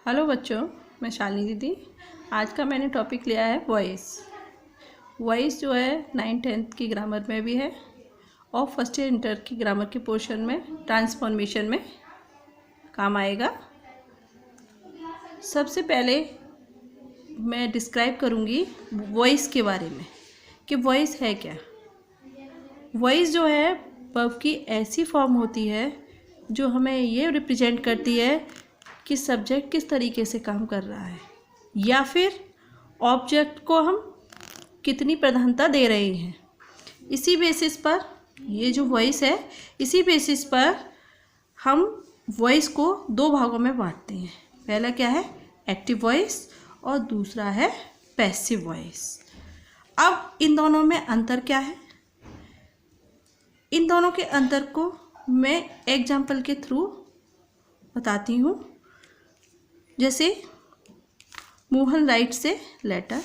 Hello बच्चों, मैं शालिनी दीदी। आज का मैंने टॉपिक लिया है वॉइस। वॉइस जो है 9th-10th की ग्रामर में भी है और फर्स्ट ईयर इंटर की ग्रामर के पोर्शन में ट्रांसफॉर्मेशन में काम आएगा। सबसे पहले मैं डिस्क्राइब करूँगी वॉइस के बारे में कि वॉइस है क्या। वॉइस जो है वर्ब की ऐसी फॉर्म होती है जो हमें ये रिप्रेजेंट करती है कि सब्जेक्ट किस तरीके से काम कर रहा है या फिर ऑब्जेक्ट को हम कितनी प्रधानता दे रहे हैं। इसी बेसिस पर ये जो वॉइस है, इसी बेसिस पर हम वॉइस को दो भागों में बांटते हैं। पहला क्या है, एक्टिव वॉइस, और दूसरा है पैसिव वॉइस। अब इन दोनों में अंतर क्या है, इन दोनों के अंतर को मैं एग्जाम्पल के थ्रू बताती हूँ। जैसे मोहन राइट्स ए लेटर,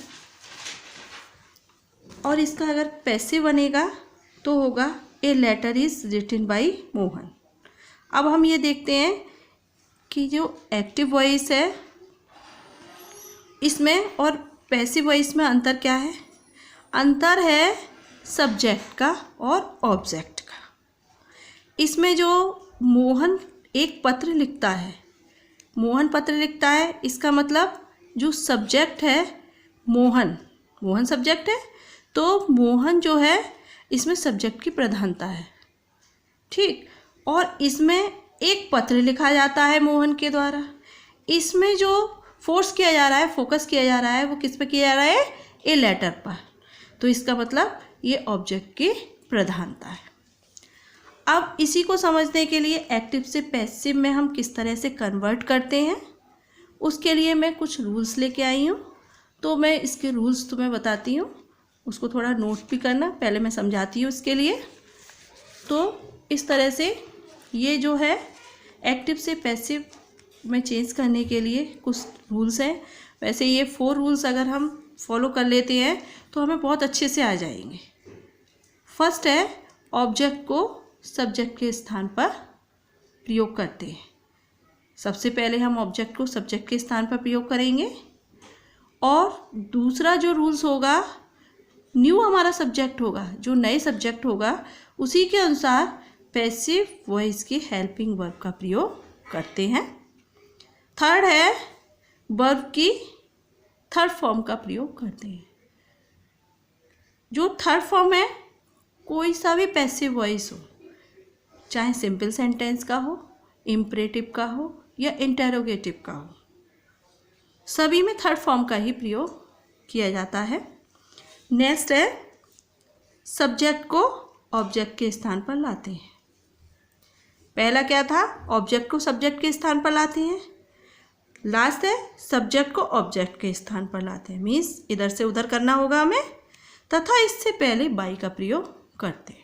और इसका अगर पैसिव बनेगा तो होगा a letter is written by Mohan. अब हम ये देखते हैं कि जो एक्टिव वॉइस है इसमें और पैसिव वॉइस में अंतर क्या है। अंतर है सब्जेक्ट का और ऑब्जेक्ट का। इसमें जो मोहन एक पत्र लिखता है, मोहन पत्र लिखता है, इसका मतलब जो सब्जेक्ट है मोहन, मोहन सब्जेक्ट है, तो मोहन जो है इसमें सब्जेक्ट की प्रधानता है, ठीक। और इसमें एक पत्र लिखा जाता है मोहन के द्वारा। इसमें जो फोर्स किया जा रहा है, फोकस किया जा रहा है, वो किस पे किया जा रहा है, ए लेटर पर। तो इसका मतलब ये ऑब्जेक्ट की प्रधानता है। अब इसी को समझने के लिए एक्टिव से पैसिव में हम किस तरह से कन्वर्ट करते हैं, उसके लिए मैं कुछ रूल्स लेके आई हूँ। तो मैं इसके रूल्स तुम्हें बताती हूँ, उसको थोड़ा नोट भी करना, पहले मैं समझाती हूँ इसके लिए। तो इस तरह से ये जो है एक्टिव से पैसिव में चेंज करने के लिए कुछ रूल्स हैं। वैसे ये 4 रूल्स अगर हम फॉलो कर लेते हैं तो हमें बहुत अच्छे से आ जाएंगे। फर्स्ट है, ऑब्जेक्ट को सब्जेक्ट के स्थान पर प्रयोग करते हैं। सबसे पहले हम ऑब्जेक्ट को सब्जेक्ट के स्थान पर प्रयोग करेंगे। और दूसरा जो रूल्स होगा, न्यू हमारा सब्जेक्ट होगा, जो नए सब्जेक्ट होगा, उसी के अनुसार पैसिव वॉइस की हेल्पिंग वर्ब का प्रयोग करते हैं। थर्ड है, वर्ब की थर्ड फॉर्म का प्रयोग करते हैं। जो थर्ड फॉर्म है, कोई सा भी पैसिव वॉइस हो, चाहे सिंपल सेंटेंस का हो, इम्परेटिव का हो या इंटेरोगेटिव का हो, सभी में थर्ड फॉर्म का ही प्रयोग किया जाता है। नेक्स्ट है, सब्जेक्ट को ऑब्जेक्ट के स्थान पर लाते हैं। पहला क्या था, ऑब्जेक्ट को सब्जेक्ट के स्थान पर लाते हैं। लास्ट है, सब्जेक्ट को ऑब्जेक्ट के स्थान पर लाते हैं, मीन्स इधर से उधर करना होगा हमें, तथा इससे पहले बाई का प्रयोग करते हैं।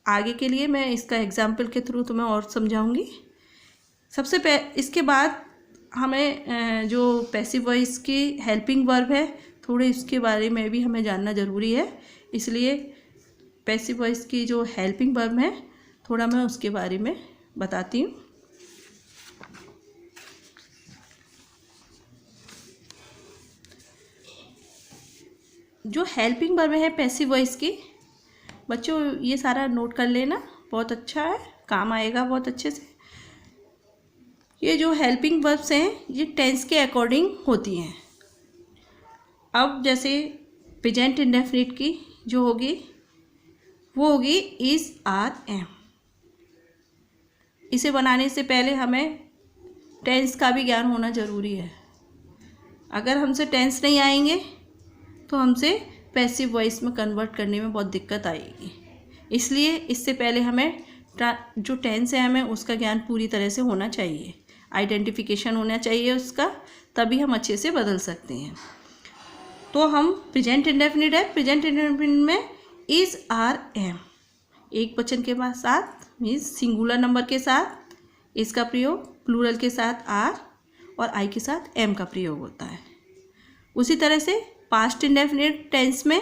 आगे के लिए मैं इसका एग्जाम्पल के थ्रू तुम्हें और समझाऊंगी। इसके बाद हमें जो पैसिव वॉइस की हेल्पिंग वर्ब है, थोड़े इसके बारे में भी हमें जानना ज़रूरी है। इसलिए पैसिव वॉइस की जो हेल्पिंग वर्ब है, थोड़ा मैं उसके बारे में बताती हूँ। जो हेल्पिंग वर्ब है पैसिव वॉइस की, बच्चों ये सारा नोट कर लेना, बहुत अच्छा है, काम आएगा बहुत अच्छे से। ये जो हेल्पिंग वर्ब्स हैं ये टेंस के अकॉर्डिंग होती हैं। अब जैसे प्रेजेंट इंडेफिनिट की जो होगी वो होगी इज, आर, एम। इसे बनाने से पहले हमें टेंस का भी ज्ञान होना ज़रूरी है। अगर हमसे टेंस नहीं आएंगे तो हमसे पैसिव वॉइस में कन्वर्ट करने में बहुत दिक्कत आएगी। इसलिए इससे पहले हमें जो टेंस है हमें उसका ज्ञान पूरी तरह से होना चाहिए, आइडेंटिफिकेशन होना चाहिए उसका, तभी हम अच्छे से बदल सकते हैं। तो हम प्रेजेंट इंडेफिनिट है, प्रेजेंट इंडेफिनिट में इज, आर, एम, एक वचन के बाद साथ, मीन्स सिंगुलर नंबर के साथ इसका प्रयोग, प्लूरल के साथ आर और आई के साथ एम का प्रयोग होता है। उसी तरह से पास्ट इंडेफिनिट टेंस में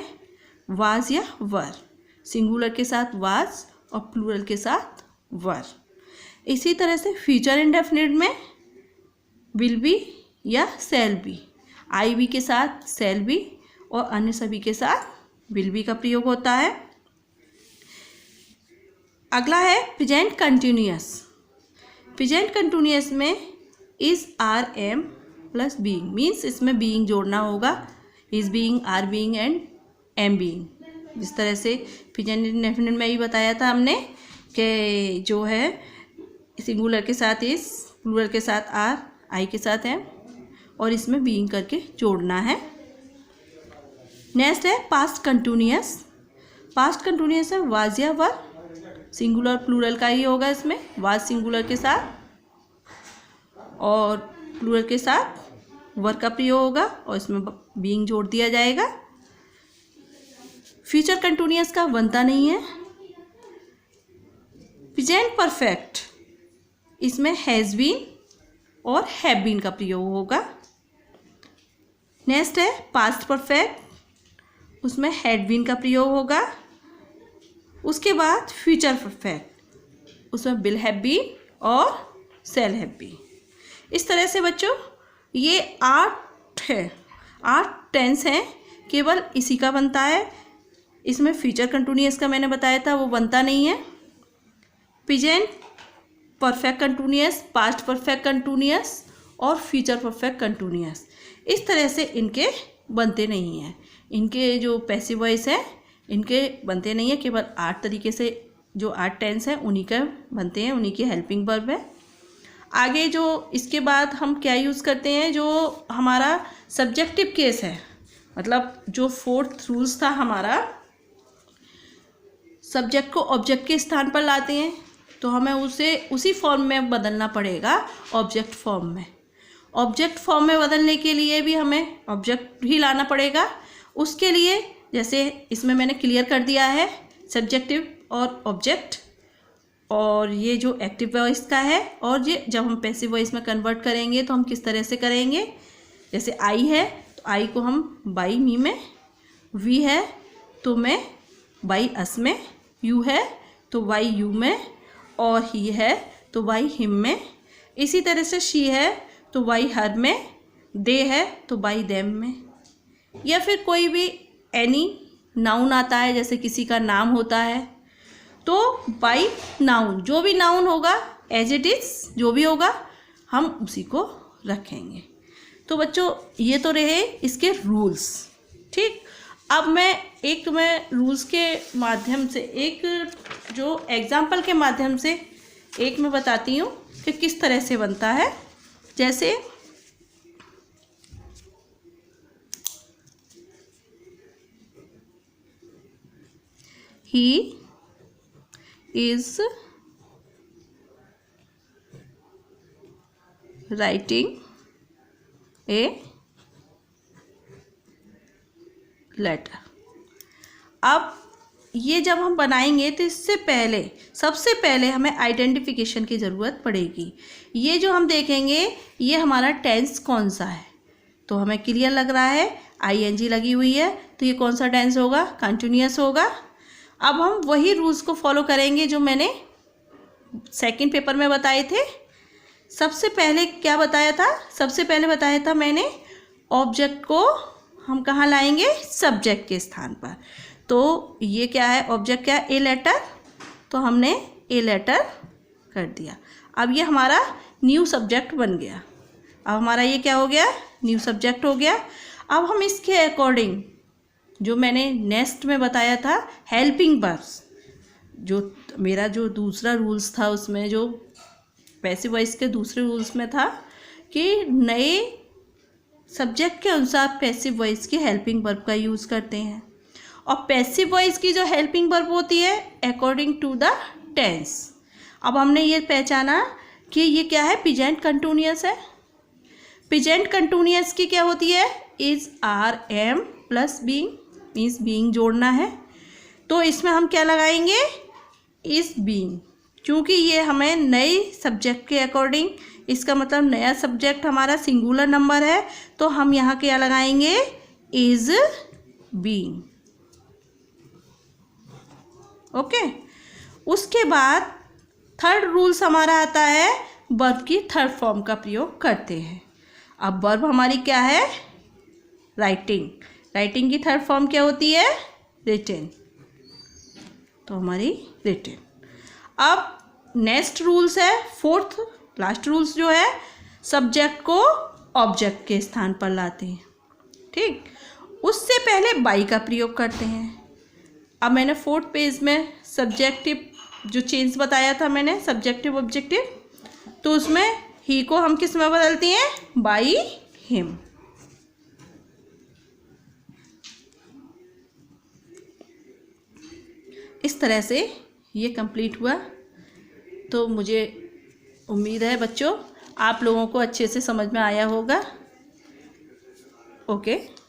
वाज या वर, सिंगुलर के साथ वाज और प्लूरल के साथ वर। इसी तरह से फ्यूचर इंडेफिनिट में विल बी या शैल बी। आई बी के साथ शैल बी और अन्य सभी के साथ विल बी का प्रयोग होता है। अगला है प्रेजेंट कंटिन्यूअस। प्रेजेंट कंटिन्यूअस में is, are, am plus being, means इसमें बीइंग जोड़ना होगा। Is being, are being and am being. जिस तरह से प्रेजेंट इंडेफिनिट में भी बताया था हमने कि जो है सिंगुलर के साथ इज, प्लूरल के साथ आर, आई के साथ एम और इसमें बीइंग करके जोड़ना है। नेक्स्ट है पास्ट कंटिन्यूअस। पास्ट कंटिन्यूअस है वाज या वर, सिंगुलर प्लूरल का ही होगा। इसमें वाज सिंगुलर के साथ और प्लूरल के साथ वर का प्रयोग होगा और इसमें बीइंग जोड़ दिया जाएगा। फ्यूचर कंटिन्यूअस का बनता नहीं है। प्रेजेंट परफेक्ट, इसमें हैज़ बीन और हैव बीन का प्रयोग होगा। नेक्स्ट है पास्ट परफेक्ट, उसमें हैड बीन का प्रयोग होगा। उसके बाद फ्यूचर परफेक्ट, उसमें विल हैव बीन और शैल हैव बीन। इस तरह से बच्चों ये 8 है, 8 टेंस हैं, केवल इसी का बनता है। इसमें फ्यूचर कंटिन्यूअस का मैंने बताया था वो बनता नहीं है। Present perfect continuous, past perfect continuous और फ्यूचर परफेक्ट कंटिन्यूअस, इस तरह से इनके बनते नहीं हैं। इनके जो पैसिव वॉइस है इनके बनते नहीं है। केवल 8 तरीके से जो 8 टेंस हैं उन्हीं का बनते हैं, उन्हीं के हेल्पिंग वर्ब है। आगे जो इसके बाद हम क्या यूज़ करते हैं, जो हमारा सब्जेक्टिव केस है, मतलब जो 4th रूल्स था हमारा, सब्जेक्ट को ऑब्जेक्ट के स्थान पर लाते हैं तो हमें उसे उसी फॉर्म में बदलना पड़ेगा, ऑब्जेक्ट फॉर्म में। ऑब्जेक्ट फॉर्म में बदलने के लिए भी हमें ऑब्जेक्ट ही लाना पड़ेगा। उसके लिए जैसे इसमें मैंने क्लियर कर दिया है सब्जेक्टिव और ऑब्जेक्ट, और ये जो एक्टिव वॉइस का है, और ये जब हम पैसिव वॉइस में कन्वर्ट करेंगे तो हम किस तरह से करेंगे। जैसे आई है तो आई को हम बाई मी में, वी है तो मैं बाई अस में, यू है तो वाई यू में, और ही है तो वाई हिम में। इसी तरह से शी है तो वाई हर में, दे है तो बाई देम में। या फिर कोई भी एनी नाउन आता है, जैसे किसी का नाम होता है तो बाई नाउन, जो भी नाउन होगा एज इट इज़, जो भी होगा हम उसी को रखेंगे। तो बच्चों ये तो रहे इसके रूल्स। ठीक, अब मैं रूल्स के माध्यम से, एक जो एग्जाम्पल के माध्यम से एक मैं बताती हूँ कि किस तरह से बनता है। जैसे he is writing a letter। अब ये जब हम बनाएंगे तो इससे पहले, सबसे पहले हमें आइडेंटिफिकेशन की ज़रूरत पड़ेगी। ये जो हम देखेंगे ये हमारा टेंस कौन सा है, तो हमें क्लियर लग रहा है ing लगी हुई है, तो ये कौन सा टेंस होगा, कंटिन्यूअस होगा। अब हम वही रूल्स को फॉलो करेंगे जो मैंने सेकंड पेपर में बताए थे। सबसे पहले क्या बताया था, सबसे पहले बताया था मैंने ऑब्जेक्ट को हम कहाँ लाएंगे, सब्जेक्ट के स्थान पर। तो ये क्या है, ऑब्जेक्ट क्या है, ए लेटर, तो हमने ए लेटर कर दिया। अब ये हमारा न्यू सब्जेक्ट बन गया। अब हमारा ये क्या हो गया, न्यू सब्जेक्ट हो गया। अब हम इसके अकॉर्डिंग जो मैंने नेक्स्ट में बताया था हेल्पिंग वर्ब्स, जो मेरा जो दूसरा रूल्स था उसमें, जो पैसिव वॉइस के दूसरे रूल्स में था कि नए सब्जेक्ट के अनुसार पैसिव वॉइस की हेल्पिंग वर्ब का यूज़ करते हैं। और पैसिव वॉइस की जो हेल्पिंग वर्ब होती है अकॉर्डिंग टू द टेंस। अब हमने ये पहचाना कि ये क्या है, प्रेजेंट कंटिन्यूअस है। प्रेजेंट कंटिन्यूअस की क्या होती है, is, are, am plus being, means being जोड़ना है। तो इसमें हम क्या लगाएंगे, इज बीइंग, क्योंकि ये हमें नए सब्जेक्ट के अकॉर्डिंग, इसका मतलब नया सब्जेक्ट हमारा सिंगुलर नंबर है, तो हम यहाँ क्या लगाएंगे, इज बीइंग। ओके, उसके बाद थर्ड रूल्स हमारा आता है वर्ब की थर्ड फॉर्म का प्रयोग करते हैं। अब वर्ब हमारी क्या है? राइटिंग। राइटिंग की थर्ड फॉर्म क्या होती है? रिटन। तो हमारी रिटन। अब नेक्स्ट रूल्स है, फोर्थ लास्ट रूल्स जो है, सब्जेक्ट को ऑब्जेक्ट के स्थान पर लाते हैं। ठीक, उससे पहले बाई का प्रयोग करते हैं। अब मैंने फोर्थ पेज में सब्जेक्टिव जो चेंज बताया था मैंने, सब्जेक्टिव ऑब्जेक्टिव, तो उसमें ही को हम किस में बदलती हैं? By him. इस तरह से ये कंप्लीट हुआ। तो मुझे उम्मीद है बच्चों आप लोगों को अच्छे से समझ में आया होगा। ओके।